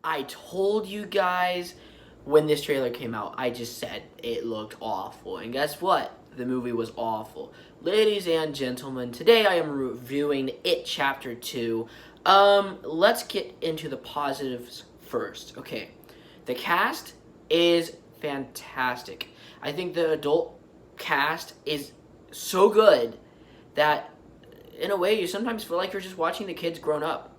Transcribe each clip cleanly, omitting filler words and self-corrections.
I told you guys when this trailer came out, I just said it looked awful. And guess what? The movie was awful. Ladies and gentlemen, today I am reviewing It Chapter 2. Let's get into the positives first. Okay, the cast is fantastic. I think the adult cast is so good that in a way you sometimes feel like you're just watching the kids grown up.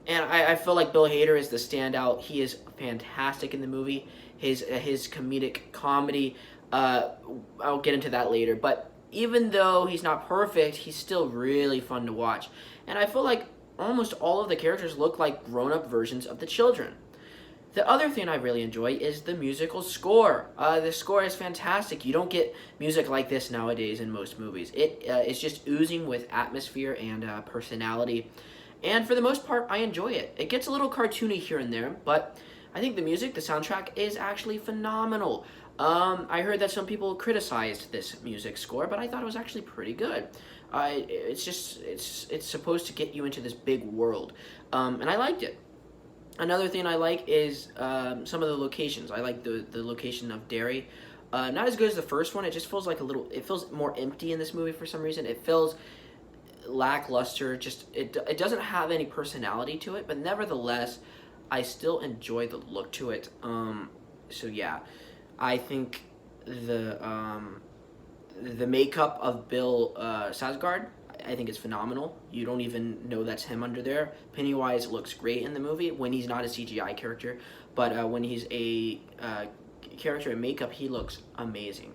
And I feel like Bill Hader is the standout. He is fantastic in the movie. His comedic comedy. I'll get into that later. But even though he's not perfect, he's still really fun to watch. And I feel like almost all of the characters look like grown-up versions of the children. The other thing I really enjoy is the musical score. The score is fantastic. You don't get music like this nowadays in most movies. It is just oozing with atmosphere and personality. And for the most part, I enjoy it. It gets a little cartoony here and there, but I think the music, the soundtrack, is actually phenomenal. I heard that some people criticized this music score, but I thought it was actually pretty good. It's supposed to get you into this big world, and I liked it. Another thing I like is some of the locations. I like the location of Derry. Not as good as the first one. It just feels like it feels more empty in this movie for some reason. It feels lackluster. It doesn't have any personality to it, but nevertheless, I still enjoy the look to it. So yeah, I think the makeup of Bill Skarsgård, I think it's phenomenal. You don't even know that's him under there. Pennywise looks great in the movie when he's not a CGI character, but when he's a character in makeup, he looks amazing.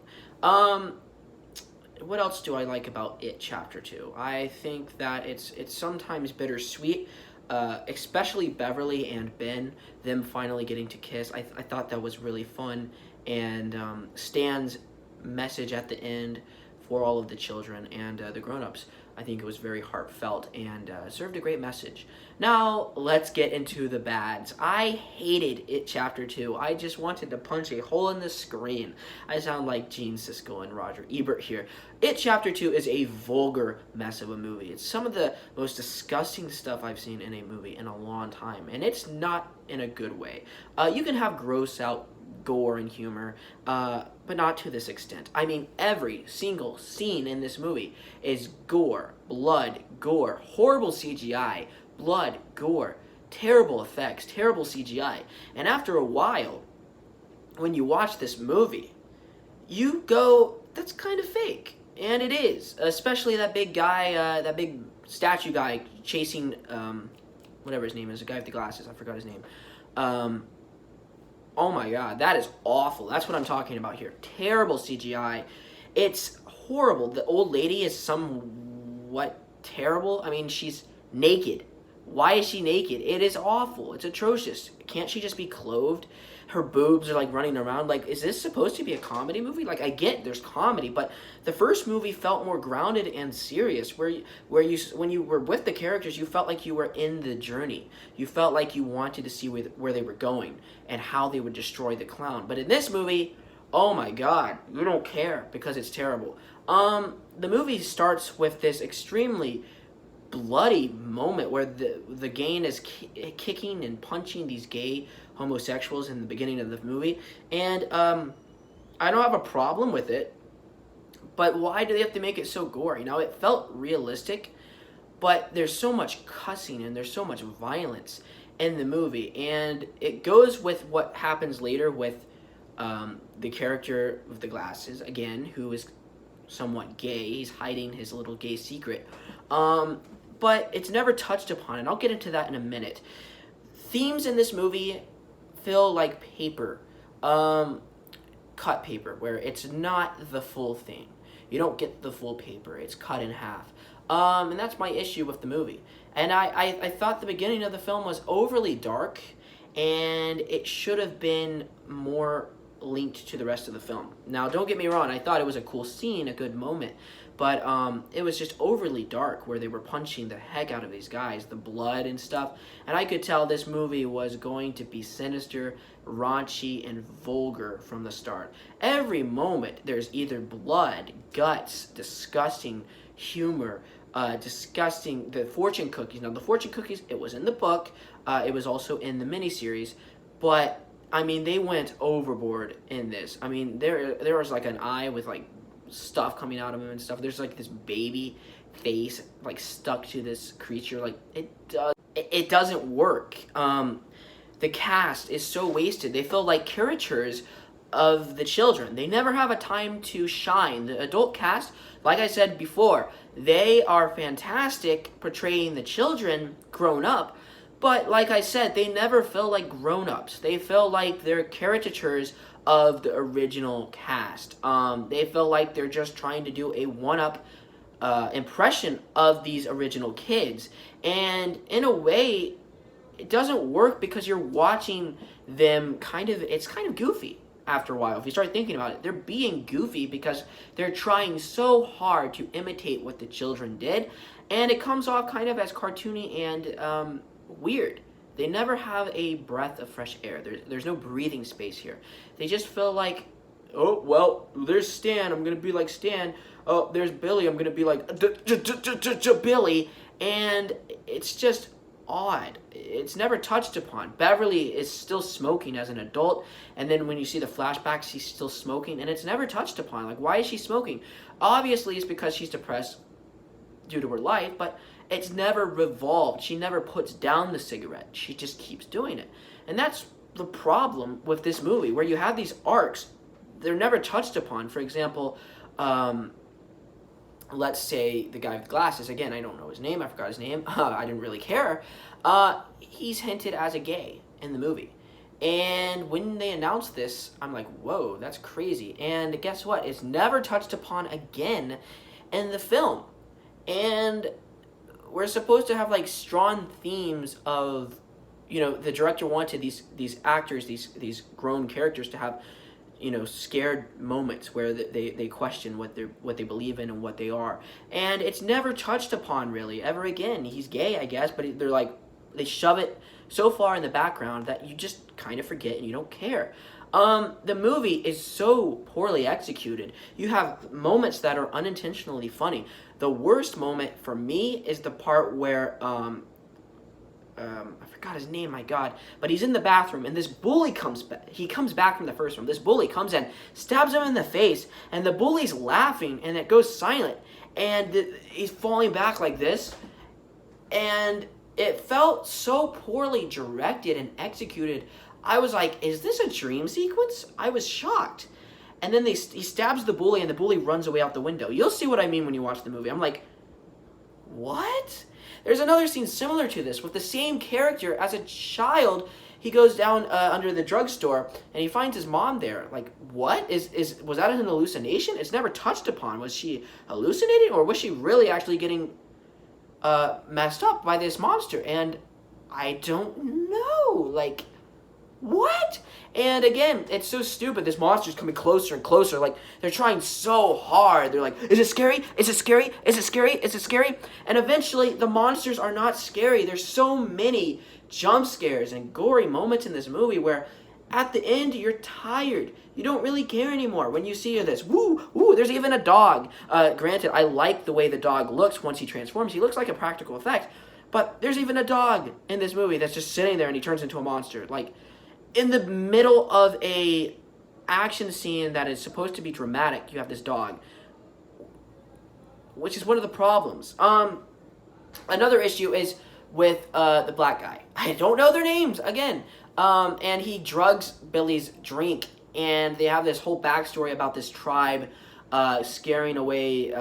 What else do I like about It Chapter 2? I think that it's sometimes bittersweet, especially Beverly and Ben, them finally getting to kiss. I thought that was really fun, and Stan's message at the end for all of the children and the grown-ups, I think it was very heartfelt and served a great message. Now, let's get into the bads. I hated It Chapter 2. I just wanted to punch a hole in the screen. I sound like Gene Siskel and Roger Ebert here. It Chapter 2 is a vulgar mess of a movie. It's some of the most disgusting stuff I've seen in a movie in a long time, and it's not in a good way. You can have gross out gore and humor, but not to this extent. I mean, every single scene in this movie is gore, blood, gore, horrible CGI, blood, gore, terrible effects, terrible CGI. And after a while, when you watch this movie, you go, that's kind of fake. And it is, especially that big guy, that big statue guy chasing, whatever his name is, the guy with the glasses, I forgot his name. Oh my god, that is awful. That's what I'm talking about here. Terrible CGI. It's horrible. The old lady is somewhat terrible. I mean, she's naked. Why is she naked? It is awful. It's atrocious. Can't she just be clothed? Her boobs are like running around. Like, is this supposed to be a comedy movie? Like, I get there's comedy, but the first movie felt more grounded and serious, where you when you were with the characters, you felt like you were in the journey. You felt like you wanted to see where they were going and how they would destroy the clown. But in this movie, oh my god, you don't care because it's terrible. The movie starts with this extremely bloody moment where the gang is kicking and punching these gay homosexuals in the beginning of the movie, and I don't have a problem with it, but why do they have to make it so gory? Now, it felt realistic, but there's so much cussing and there's so much violence in the movie, and it goes with what happens later with the character with the glasses, again, who is somewhat gay. He's hiding his little gay secret. But it's never touched upon, and I'll get into that in a minute. Themes in this movie feel like paper, cut paper, where it's not the full thing. You don't get the full paper. It's cut in half. And that's my issue with the movie. And I thought the beginning of the film was overly dark, and it should have been more linked to the rest of the film. Now, don't get me wrong, I thought it was a cool scene, a good moment, but it was just overly dark where they were punching the heck out of these guys, the blood and stuff, and I could tell this movie was going to be sinister, raunchy, and vulgar from the start. Every moment there's either blood, guts, disgusting humor, disgusting, the fortune cookies. Now, the fortune cookies, it was in the book. It was also in the miniseries. But, I mean, they went overboard in this. I mean, there was, like, an eye with, like, stuff coming out of him and stuff. There's, like, this baby face, like, stuck to this creature. Like, it doesn't work. The cast is so wasted. They feel like caricatures of the children. They never have a time to shine. The adult cast, like I said before, they are fantastic portraying the children grown up, but like I said, they never feel like grown-ups. They feel like they're caricatures of the original cast. They feel like they're just trying to do a one-up impression of these original kids. And in a way, it doesn't work because you're watching them it's kind of goofy after a while. If you start thinking about it, they're being goofy because they're trying so hard to imitate what the children did, and it comes off kind of as cartoony and weird. They never have a breath of fresh air. There's no breathing space here. They just feel like, oh, well, there's Stan, I'm gonna be like Stan. Oh, there's Billy, I'm gonna be like Billy. And it's just odd. It's never touched upon. Beverly is still smoking as an adult, and then when you see the flashbacks, she's still smoking, and it's never touched upon. Like, why is she smoking? Obviously, it's because she's depressed due to her life, but it's never revolved. She never puts down the cigarette. She just keeps doing it. And that's the problem with this movie, where you have these arcs, they're never touched upon. For example, let's say the guy with glasses, again, I don't know his name, I forgot his name, I didn't really care, he's hinted as a gay in the movie. And when they announced this, I'm like, whoa, that's crazy. And guess what? It's never touched upon again in the film. And we're supposed to have, like, strong themes of, you know, the director wanted these actors, these grown characters to have, you know, scared moments where they question what they believe in and what they are. And it's never touched upon really ever again. He's gay, I guess, but they're like, they shove it so far in the background that you just kind of forget and you don't care. The movie is so poorly executed. You have moments that are unintentionally funny. The worst moment for me is the part where I forgot his name, my God, but he's in the bathroom and this bully comes back. He comes back from the first room. This bully comes in, stabs him in the face, and the bully's laughing and it goes silent, and he's falling back like this, and it felt so poorly directed and executed. I was like, is this a dream sequence? I was shocked. And then he stabs the bully and the bully runs away out the window. You'll see what I mean when you watch the movie. I'm like, what? There's another scene similar to this with the same character. As a child, he goes down under the drugstore and he finds his mom there. Like, what? Was that an hallucination? It's never touched upon. Was she hallucinating, or was she really actually getting messed up by this monster? And I don't know. Like, what? And again, it's so stupid. This monster's coming closer and closer. Like, they're trying so hard. They're like, is it scary? Is it scary? Is it scary? Is it scary? And eventually, the monsters are not scary. There's so many jump scares and gory moments in this movie where at the end, you're tired. You don't really care anymore when you see this. Woo, woo, there's even a dog. Granted, I like the way the dog looks once he transforms. He looks like a practical effect. But there's even a dog in this movie that's just sitting there and he turns into a monster. Like, in the middle of a action scene that is supposed to be dramatic, you have this dog, which is one of the problems. Another issue is with the black guy. I don't know their names, again. And he drugs Billy's drink, and they have this whole backstory about this tribe scaring away.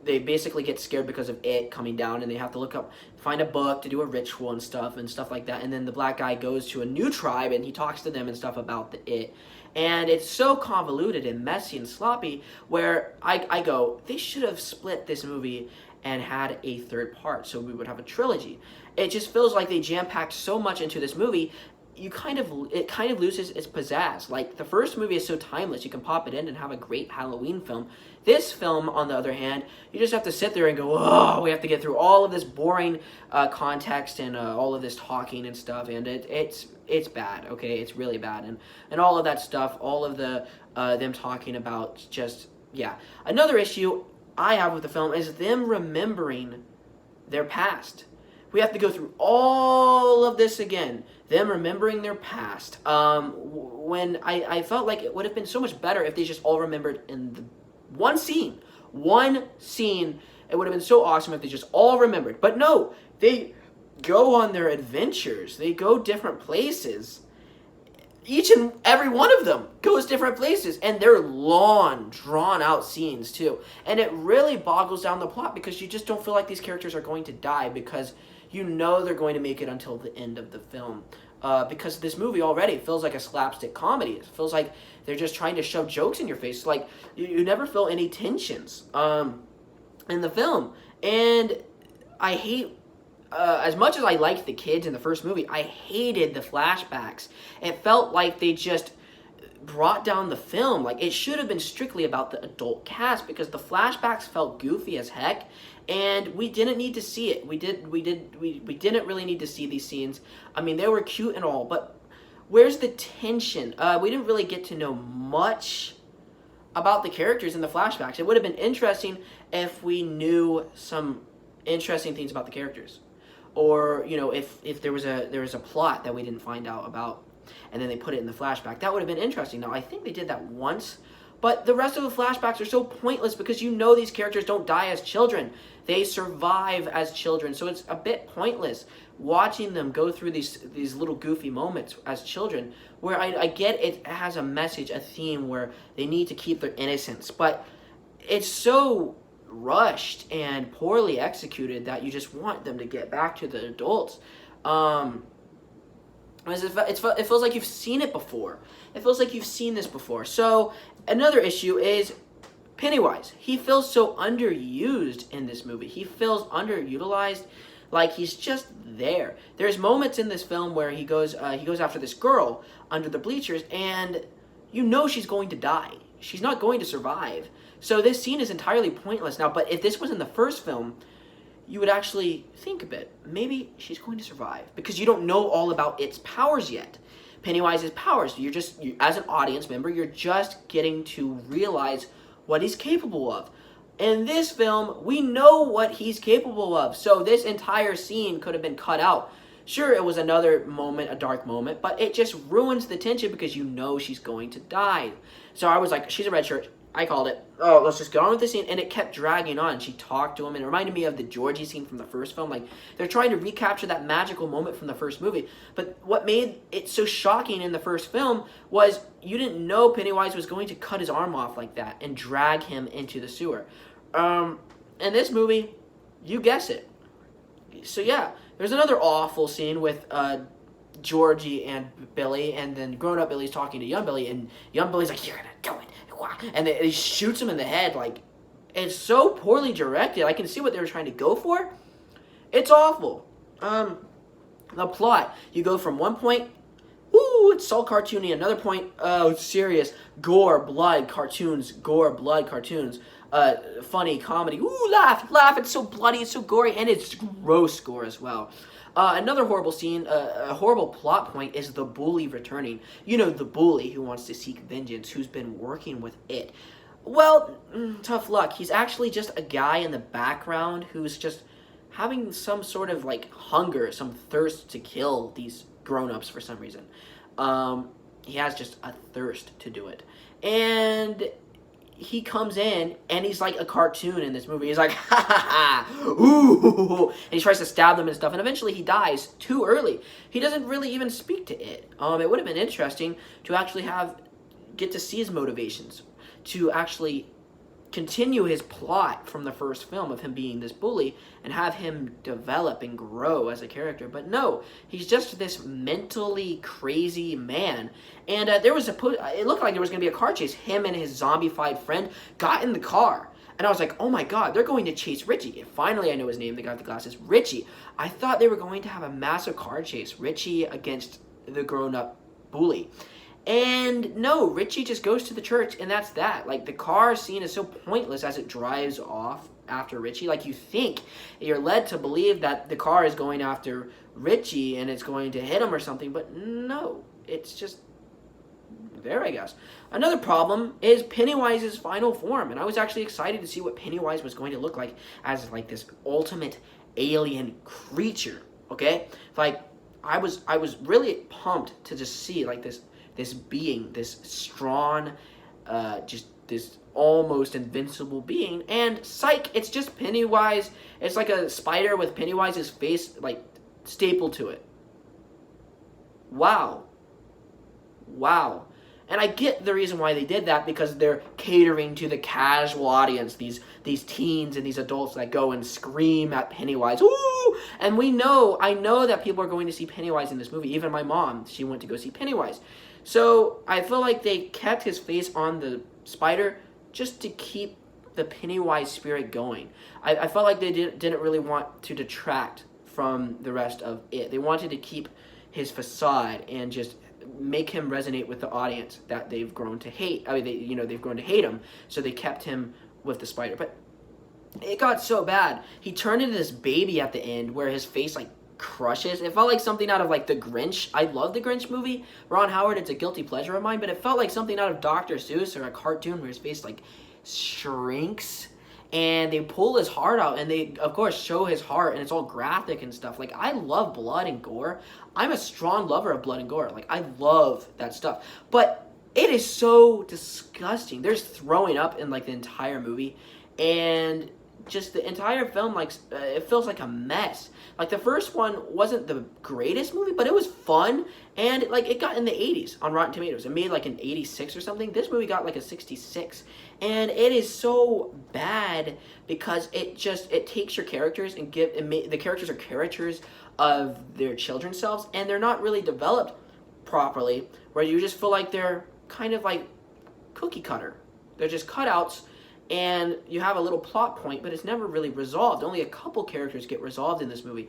They basically get scared because of it coming down, and they have to find a book to do a ritual and stuff like that. And then the black guy goes to a new tribe, and he talks to them and stuff about it. And it's so convoluted and messy and sloppy, where I go, they should have split this movie and had a third part, so we would have a trilogy. It just feels like they jam-packed so much into this movie. It kind of loses its pizzazz. Like, the first movie is so timeless, you can pop it in and have a great Halloween film. This film, on the other hand, you just have to sit there and go, oh, we have to get through all of this boring context and all of this talking and stuff, and it's bad, okay? It's really bad, and all of that stuff, all of the them talking about just, yeah. Another issue, I have with the film is them remembering their past. We have to go through all of this again. Them remembering their past. When I felt like it would have been so much better if they just all remembered in the one scene. One scene. It would have been so awesome if they just all remembered. But no, they go on their adventures. They go different places. Each and every one of them goes different places, and they're long, drawn-out scenes, too. And it really boggles down the plot because you just don't feel like these characters are going to die because you know they're going to make it until the end of the film. Because this movie already feels like a slapstick comedy. It feels like they're just trying to shove jokes in your face. Like, you never feel any tensions in the film. And I hate... as much as I liked the kids in the first movie, I hated the flashbacks. It felt like they just brought down the film. Like, it should have been strictly about the adult cast because the flashbacks felt goofy as heck, and we didn't need to see it. We didn't really need to see these scenes. I mean, they were cute and all, but where's the tension? We didn't really get to know much about the characters in the flashbacks. It would have been interesting if we knew some interesting things about the characters. Or, you know, if there was a plot that we didn't find out about, and then they put it in the flashback, that would have been interesting. Now, I think they did that once, but the rest of the flashbacks are so pointless because you know these characters don't die as children. They survive as children, so it's a bit pointless watching them go through these little goofy moments as children, where I get it has a message, a theme, where they need to keep their innocence, but it's so rushed and poorly executed that you just want them to get back to the adults. It feels like you've seen it before. It feels like you've seen this before. So another issue is Pennywise. He feels so underused in this movie. He feels underutilized, like he's just there. There's moments in this film where he goes after this girl under the bleachers, and you know she's going to die. She's not going to survive. So this scene is entirely pointless now, but if this was in the first film, you would actually think a bit. Maybe she's going to survive because you don't know all about its powers yet. Pennywise's powers, as an audience member, you're just getting to realize what he's capable of. In this film, we know what he's capable of, so this entire scene could have been cut out. Sure, it was another moment, a dark moment, but it just ruins the tension because you know she's going to die. So I was like, she's a red shirt. I called it. Oh, let's just get on with the scene. And it kept dragging on. She talked to him, and it reminded me of the Georgie scene from the first film. Like, they're trying to recapture that magical moment from the first movie. But what made it so shocking in the first film was you didn't know Pennywise was going to cut his arm off like that and drag him into the sewer. In this movie, you guess it. So yeah, there's another awful scene with Georgie and Billy, and then grown-up Billy's talking to young Billy, and young Billy's like, "You're gonna do it," and then he shoots him in the head. Like, it's so poorly directed. I can see what they were trying to go for. It's awful. The plot, you go from one point, ooh, it's so cartoony. Another point, oh, it's serious. Gore, blood, cartoons. Gore, blood, cartoons. Funny, comedy. Ooh, laugh. It's so bloody, it's so gory, and it's gross gore as well. Another horrible scene, a horrible plot point is the bully returning. You know, the bully who wants to seek vengeance, who's been working with it. Well, tough luck. He's actually just a guy in the background who's just having some sort of, like, hunger, some thirst to kill these grown-ups for some reason. He has just a thirst to do it. And he comes in, and he's like a cartoon in this movie. He's like, ha ha ha, ooh, and he tries to stab them and stuff, and eventually he dies too early. He doesn't really even speak to it. It would have been interesting to actually get to see his motivations, to actually continue his plot from the first film of him being this bully and have him develop and grow as a character. But no, he's just this mentally crazy man. And it looked like there was going to be a car chase. Him and his zombified friend got in the car. And I was like, oh my god, they're going to chase Richie. And finally I know his name, the guy with the glasses, Richie. I thought they were going to have a massive car chase. Richie against the grown-up bully. And no, Richie just goes to the church, and that's that. Like, the car scene is so pointless as it drives off after Richie. Like, you think, you're led to believe that the car is going after Richie and it's going to hit him or something, but no. It's just there, I guess. Another problem is Pennywise's final form, and I was actually excited to see what Pennywise was going to look like as like this ultimate alien creature. Okay, like I was really pumped to just see like this being, this strong, just this almost invincible being, and psych, it's just Pennywise. It's like a spider with Pennywise's face like stapled to it. Wow. Wow. And I get the reason why they did that, because they're catering to the casual audience, these teens and these adults that go and scream at Pennywise. Ooh! And I know that people are going to see Pennywise in this movie. Even my mom, she went to go see Pennywise. So I feel like they kept his face on the spider just to keep the Pennywise spirit going. I felt like they didn't really want to detract from the rest of it. They wanted to keep his facade and just make him resonate with the audience that they've grown to hate. I mean, they've grown to hate him, so they kept him with the spider. But it got so bad. He turned into this baby at the end where his face like crushes. It felt like something out of like The Grinch. I love The Grinch movie. Ron Howard, it's a guilty pleasure of mine, but it felt like something out of Dr. Seuss or a cartoon where his face like shrinks. And they pull his heart out, and they, of course, show his heart, and it's all graphic and stuff. Like, I love blood and gore. I'm a strong lover of blood and gore. Like, I love that stuff. But it is so disgusting. There's throwing up in, like, the entire movie. And just the entire film, like, it feels like a mess. Like, the first one wasn't the greatest movie, but it was fun. And, like, it got in the 80s on Rotten Tomatoes. It made, like, an 86 or something. This movie got, like, a 66. And it is so bad because it takes your characters and the characters are caricatures of their children's selves, and they're not really developed properly, where you just feel like they're kind of like cookie cutter. They're just cutouts, and you have a little plot point, but it's never really resolved. Only a couple characters get resolved in this movie.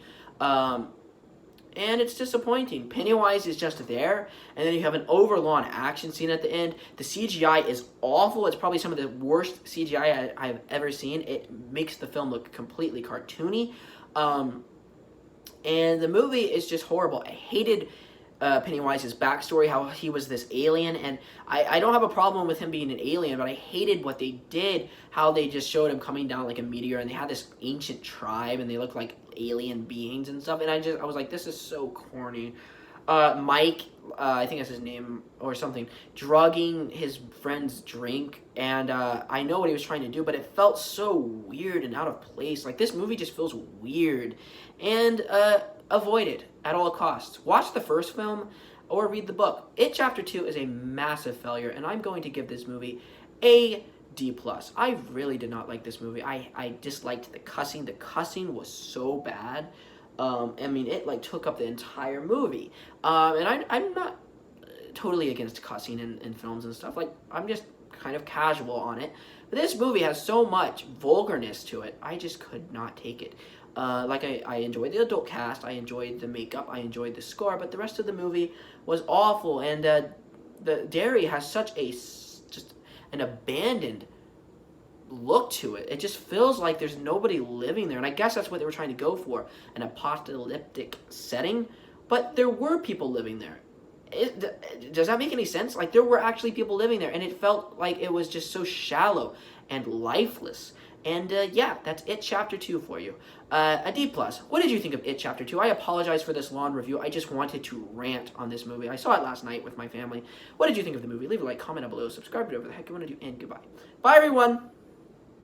And it's disappointing. Pennywise is just there, and then you have an overlong action scene at the end. The CGI is awful. It's probably some of the worst CGI I've ever seen. It makes the film look completely cartoony. And the movie is just horrible. I hated Pennywise's backstory, how he was this alien, and I don't have a problem with him being an alien, but I hated what they did, how they just showed him coming down like a meteor, and they had this ancient tribe, and they looked like alien beings and stuff, and I was like, this is so corny. Mike, I think that's his name or something, drugging his friend's drink, and I know what he was trying to do, but it felt so weird and out of place. Like, this movie just feels weird, and avoid it at all costs. Watch the first film or read the book. It Chapter 2 is a massive failure, and I'm going to give this movie a D+. I really did not like this movie. I disliked the cussing. The cussing was so bad. I mean, it like took up the entire movie. And I'm not totally against cussing in films and stuff. Like, I'm just kind of casual on it. But this movie has so much vulgarness to it, I just could not take it. Like, I enjoyed the adult cast, I enjoyed the makeup, I enjoyed the score, but the rest of the movie was awful, and the Derry has such just an abandoned look to it. It just feels like there's nobody living there, and I guess that's what they were trying to go for, an apocalyptic setting, but there were people living there. Does that make any sense? Like, there were actually people living there, and it felt like it was just so shallow and lifeless. And yeah, that's It Chapter 2 for you. A D+. What did you think of It Chapter 2? I apologize for this long review. I just wanted to rant on this movie. I saw it last night with my family. What did you think of the movie? Leave a like, comment down below, subscribe, whatever the heck you want to do, and goodbye. Bye, everyone!